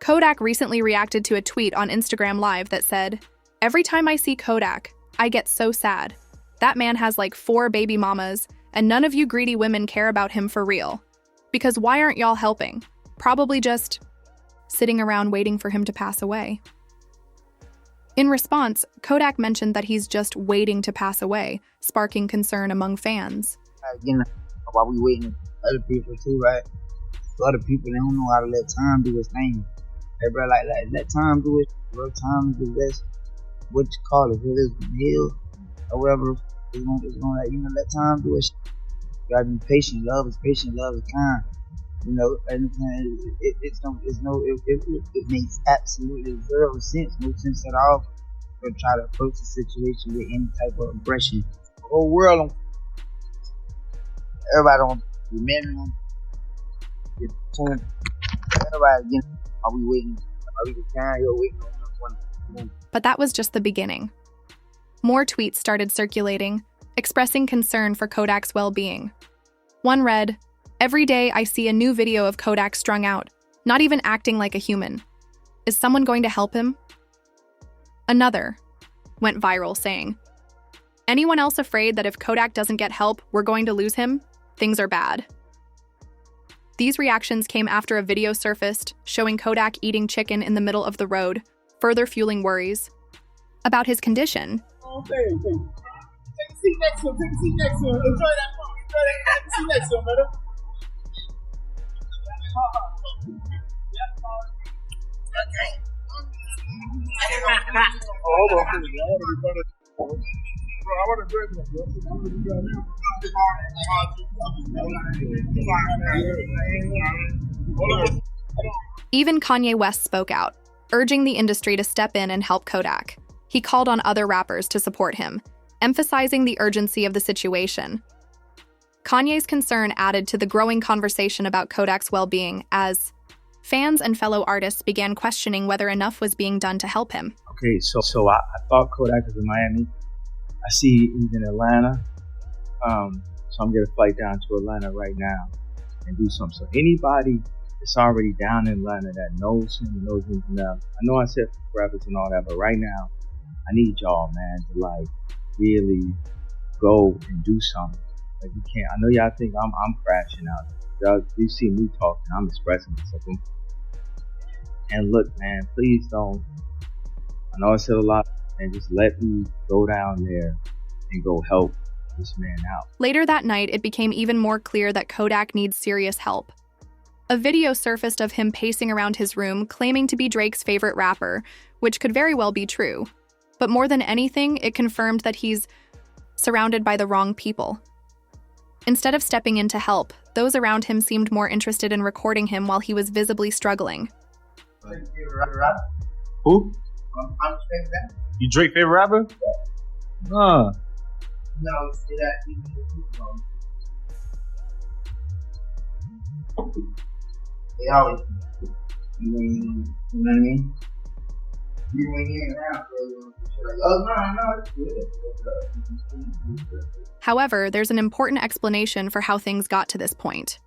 Kodak recently reacted to a tweet on Instagram Live that said, "Every time I see Kodak, I get so sad. That man has like 4 baby mamas, and none of you greedy women care about him for real. Because why aren't y'all helping? Probably just sitting around waiting for him to pass away." In response, Kodak mentioned that he's just waiting to pass away, sparking concern among fans. Again, while we waiting for other people too, right? So other people, they don't know how to let time do its thing. Everybody let time do it. Let time do this. What you call it? Whether it's heal or whatever, it's gonna let time do it. You gotta be patient. Love is patient. Love is kind. You know, and it makes absolutely zero sense, no sense at all, to try to approach the situation with any type of aggression. The whole world, everybody don't remember. Everybody again. Are we waiting? Are we waiting on one? But that was just the beginning. More tweets started circulating, expressing concern for Kodak's well-being. One read, "Every day I see a new video of Kodak strung out, not even acting like a human. Is someone going to help him?" Another went viral saying, "Anyone else afraid that if Kodak doesn't get help, we're going to lose him? Things are bad." These reactions came after a video surfaced showing Kodak eating chicken in the middle of the road, further fueling worries about his condition. Okay. Take a seat next to him. Enjoy that part. Take a seat next to him, brother. Hold on. I want to drink this. Even Kanye West spoke out, urging the industry to step in and help Kodak. He called on other rappers to support him, emphasizing the urgency of the situation. Kanye's concern added to the growing conversation about Kodak's well-being as fans and fellow artists began questioning whether enough was being done to help him. Okay, so I thought Kodak was in Miami. I see he's in Atlanta. So I'm going to flight down to Atlanta right now and do something. So anybody that's already down in Atlanta that knows him, knows him enough. I know I said rappers and all that, but right now, I need y'all, man, to really go and do something. You can't. I know y'all think I'm crashing out. Y'all, you see me talking, I'm expressing myself. And look, man, please don't. I know I said a lot, and just let me go down there and go help this man out. Later that night, it became even more clear that Kodak needs serious help. A video surfaced of him pacing around his room, claiming to be Drake's favorite rapper, which could very well be true. But more than anything, it confirmed that he's surrounded by the wrong people. Instead of stepping in to help, those around him seemed more interested in recording him while he was visibly struggling. Who? You Drake favorite rapper? No, see that. They always, you know what I mean? You ain't around, However, there's an important explanation for how things got to this point.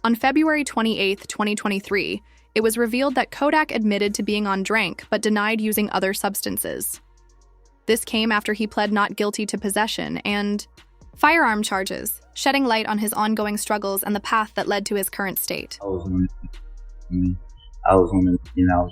On February 28, 2023, it was revealed that Kodak admitted to being on drank but denied using other substances. This came after he pled not guilty to possession and firearm charges, shedding light on his ongoing struggles and the path that led to his current state. I was on the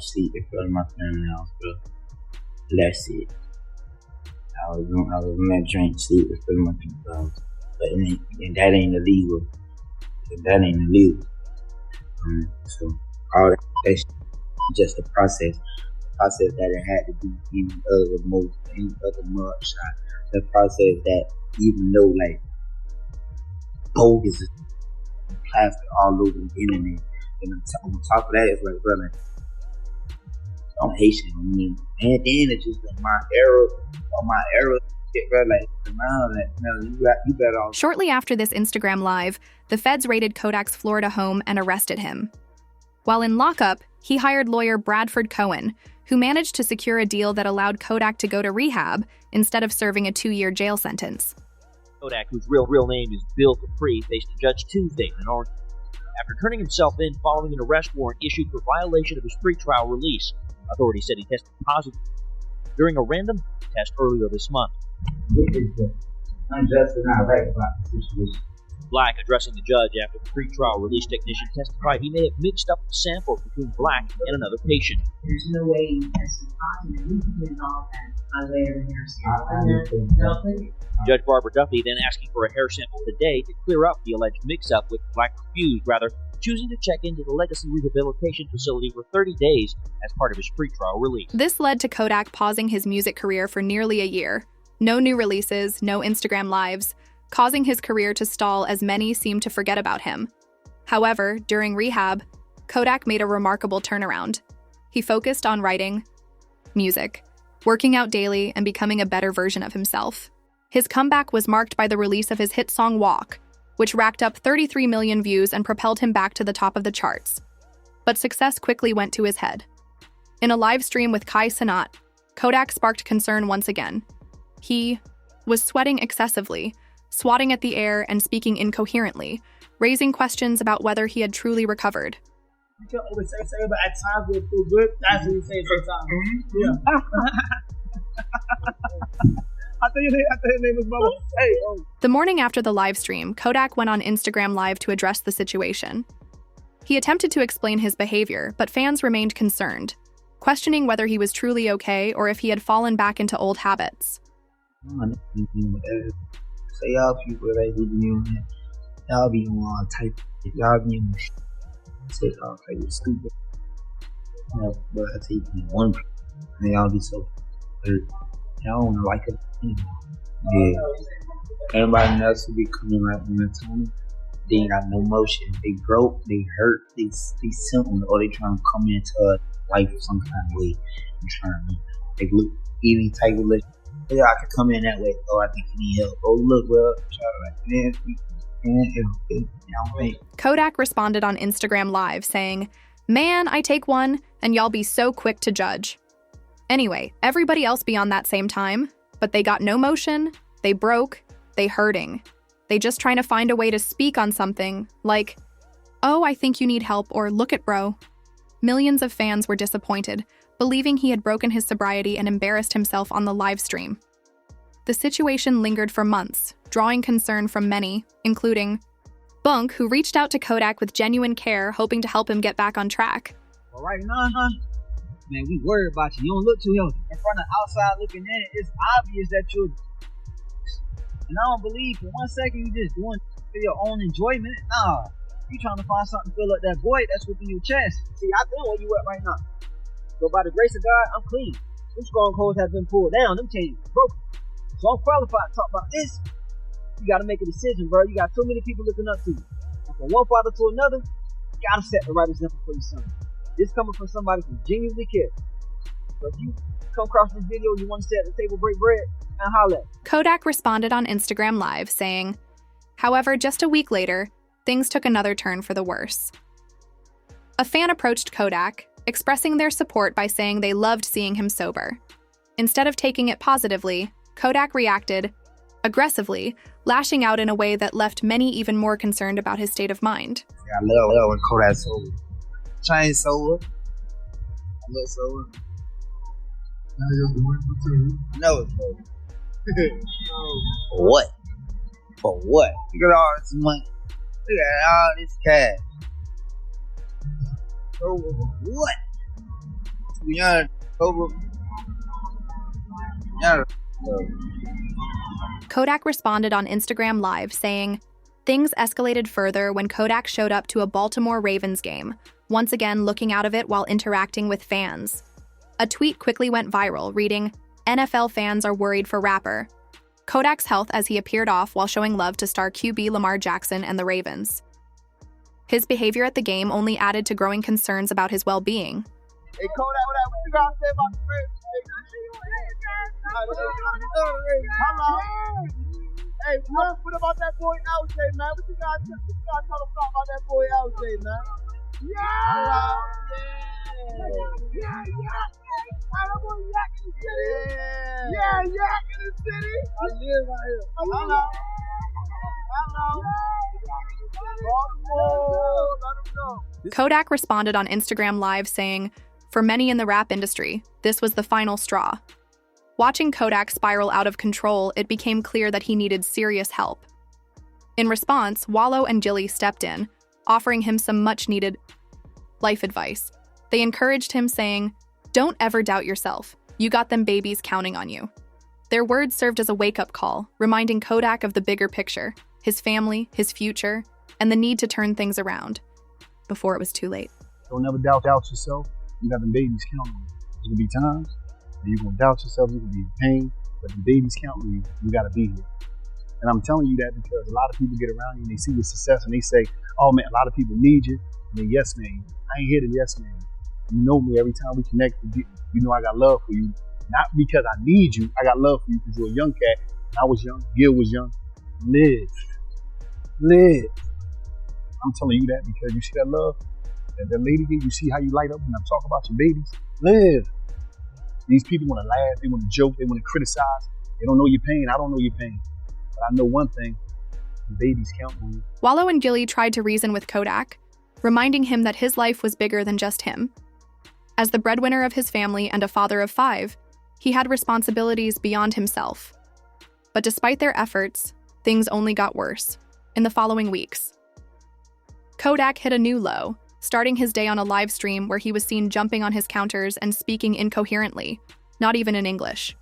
seat in front of my family house, bro. That's it. I was on that drink seat in front of my people's house. But that ain't illegal. That ain't illegal. So all that's just the process. The process that it had to be any other mug shot. The process that even though bogus plastic all over the internet. And on top of that, it's like, brother, I'm Haitian. I mean, and then it's just my era, you better off. Shortly after this Instagram Live, the feds raided Kodak's Florida home and arrested him. While in lockup, he hired lawyer Bradford Cohen, who managed to secure a deal that allowed Kodak to go to rehab instead of serving a 2-year jail sentence. Kodak, whose real name is Bill Capri, faced a Judge Tuesday in Orange. after turning himself in following an arrest warrant issued for violation of his pretrial release. Authorities said he tested positive during a random test earlier this month. Unjust and not right about the situation. Black, addressing the judge after the pretrial release technician testified he may have mixed up the samples between Black and another patient. There's no way you tested positive. You can resolve that later in your Judge Barbara Duffy then asking for a hair sample today to clear up the alleged mix-up, with Black refused, rather choosing to check into the Legacy Rehabilitation Facility for 30 days as part of his pretrial release. This led to Kodak pausing his music career for nearly a year. No new releases, no Instagram lives, causing his career to stall as many seemed to forget about him. However, during rehab, Kodak made a remarkable turnaround. He focused on writing music, working out daily, and becoming a better version of himself. His comeback was marked by the release of his hit song Walk, which racked up 33 million views and propelled him back to the top of the charts. But success quickly went to his head. In a live stream with Kai Cenat, Kodak sparked concern once again. He was sweating excessively, swatting at the air and speaking incoherently, raising questions about whether he had truly recovered. You can always say but at times we feel good. That's what you say sometimes. Yeah. I thought your name was Bubba. Hey, oh. The morning after the live stream, Kodak went on Instagram Live to address the situation. He attempted to explain his behavior, but fans remained concerned, questioning whether he was truly okay or if he had fallen back into old habits. So y'all people that be on that, y'all be on all type. If y'all be on shit, say y'all like it's stupid. But I take one, and y'all be so hurt. Y'all wanna like it. Yeah. Everybody else who be coming right on that time, they ain't got no motion. They broke, they hurt, they simple, or they trying to come into life some kind of way. And trying to they look any type of look. Yeah, I could come in that way. Oh, I think you need help. Oh, look, well, Kodak responded on Instagram Live saying, "Man, I take one, and y'all be so quick to judge." Anyway, everybody else be on that same time, but they got no motion, they broke, they hurting. They just trying to find a way to speak on something, like, "Oh, I think you need help," or "Look it, bro." Millions of fans were disappointed, believing he had broken his sobriety and embarrassed himself on the live stream. The situation lingered for months, drawing concern from many, including Bunk, who reached out to Kodak with genuine care, hoping to help him get back on track. Well, right now, man, we worried about you. You don't look too healthy. In front of outside looking in, it's obvious that you're... And I don't believe for 1 second you just doing it for your own enjoyment. Nah, you trying to find something to fill up that void that's within your chest. See, I know where you at right now. So by the grace of God, I'm clean. Them strongholds have been pulled down. Them chains are broken. So I'm qualified to talk about this. You got to make a decision, bro. You got too many people looking up to you. And from one father to another, you got to set the right example for your son. This coming from somebody who genuinely cares. So if you come across this video, you want to sit at the table, break bread, and holler. Kodak responded on Instagram Live saying, however, just a week later, things took another turn for the worse. A fan approached Kodak, expressing their support by saying they loved seeing him sober. Instead of taking it positively, Kodak reacted aggressively, lashing out in a way that left many even more concerned about his state of mind. I love when Kodak's sober. Chain sober. I look sober. No, it's sober. For what? For what? Look at all this money. Look at all this cash. Over what? We are over. Kodak responded on Instagram Live saying, things escalated further when Kodak showed up to a Baltimore Ravens game, once again looking out of it while interacting with fans. A tweet quickly went viral, reading, NFL fans are worried for rapper. Kodak's health as he appeared off while showing love to star QB Lamar Jackson and the Ravens. His behavior at the game only added to growing concerns about his well-being. Hey, Kodak, what you got to say about the Ravens? Hey, what about that boy LJ, man? What you got to tell us about that boy LJ, man? Yeah! Yeah! That boy Yak in the city! Yeah, Yak in the city! I live right here. Kodak responded on Instagram Live saying, "For many in the rap industry, this was the final straw." Watching Kodak spiral out of control, it became clear that he needed serious help. In response, Wallow and Jilly stepped in, offering him some much-needed life advice. They encouraged him, saying, "Don't ever doubt yourself. You got them babies counting on you." Their words served as a wake-up call, reminding Kodak of the bigger picture, his family, his future, and the need to turn things around before it was too late. Don't ever doubt yourself. You got them babies counting on you. There's gonna be times where you're gonna doubt yourself, you're gonna be in pain, but the babies counting on you, you gotta be here. And I'm telling you that because a lot of people get around you and they see your success and they say, "Oh man, a lot of people need you." And then yes man. I ain't here to yes man. You know me, every time we connect, you know I got love for you. Not because I need you, I got love for you because you're a young cat. And I was young, Gil was young. Live. I'm telling you that because you see that love, that lady there, you see how you light up when I'm talking about your babies. Live. These people want to laugh, they want to joke, they want to criticize. They don't know your pain, I don't know your pain. But I know one thing, the babies count on you. Wallow and Gilly tried to reason with Kodak, reminding him that his life was bigger than just him. As the breadwinner of his family and a father of 5, he had responsibilities beyond himself. But despite their efforts, things only got worse in the following weeks. Kodak hit a new low, starting his day on a live stream where he was seen jumping on his counters and speaking incoherently, not even in English.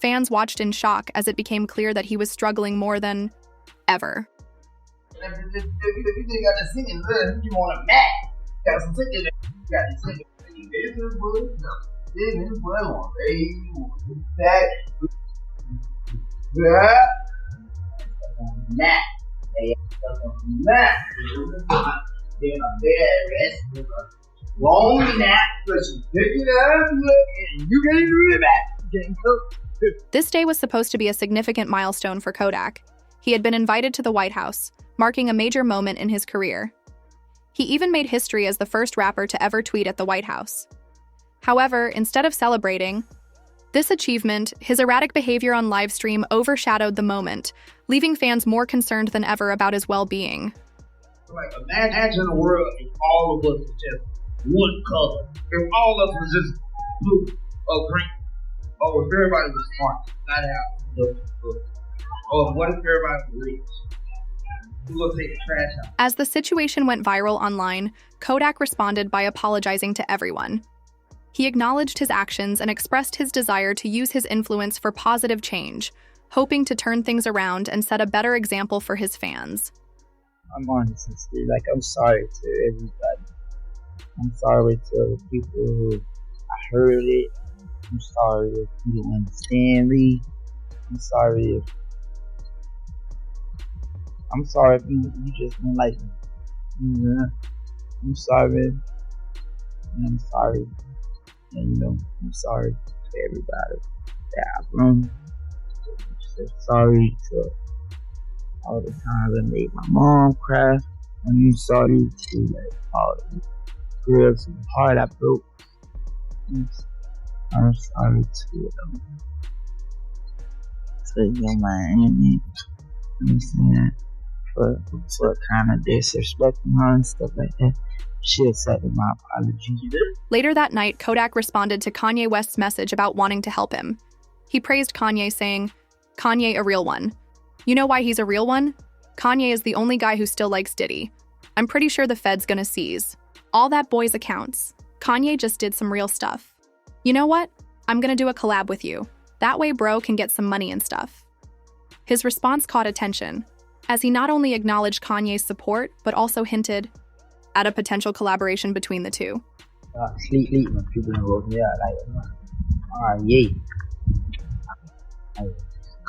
Fans watched in shock as it became clear that he was struggling more than ever. This day was supposed to be a significant milestone for Kodak. He had been invited to the White House, marking a major moment in his career. He even made history as the first rapper to ever tweet at the White House. However, instead of celebrating this achievement, his erratic behavior on livestream overshadowed the moment, leaving fans more concerned than ever about his well-being. Like, imagine a world if all of us was just one color. If all of us was just blue or green. Or if everybody was smart, not how look. Or what if everybody was rich? Who's gonna take the trash out? As the situation went viral online, Kodak responded by apologizing to everyone. He acknowledged his actions and expressed his desire to use his influence for positive change, hoping to turn things around and set a better example for his fans. I'm honest, like I'm sorry to everybody. I'm sorry to the people who I heard it. I'm sorry if you didn't understand me. I'm sorry if you just didn't like me. I'm sorry. And I'm sorry. And I'm sorry to everybody that I've wronged. I'm sorry to all the times I made my mom cry. I'm sorry to all the girls whose heart I broke. I'm sorry to Miami. I'm saying for kind of disrespecting her and stuff like that. She accepted my apology. Later that night, Kodak responded to Kanye West's message about wanting to help him. He praised Kanye, saying, "Kanye a real one. You know why he's a real one? Kanye is the only guy who still likes Diddy. I'm pretty sure the Fed's gonna seize all that boy's accounts. Kanye just did some real stuff. You know what? I'm gonna do a collab with you. That way bro can get some money and stuff." His response caught attention, as he not only acknowledged Kanye's support, but also hinted at a potential collaboration between the two. Sleep when people wrote me out like, yeah.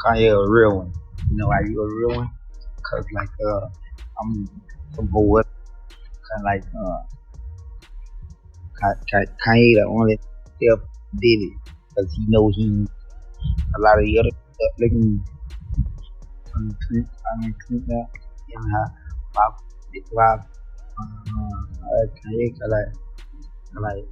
Kanye a real one. You know why you a real one? Cause like I'm some boy, kind of like Kanye the only help did it because he know he a lot of the other looking clip that Kanye like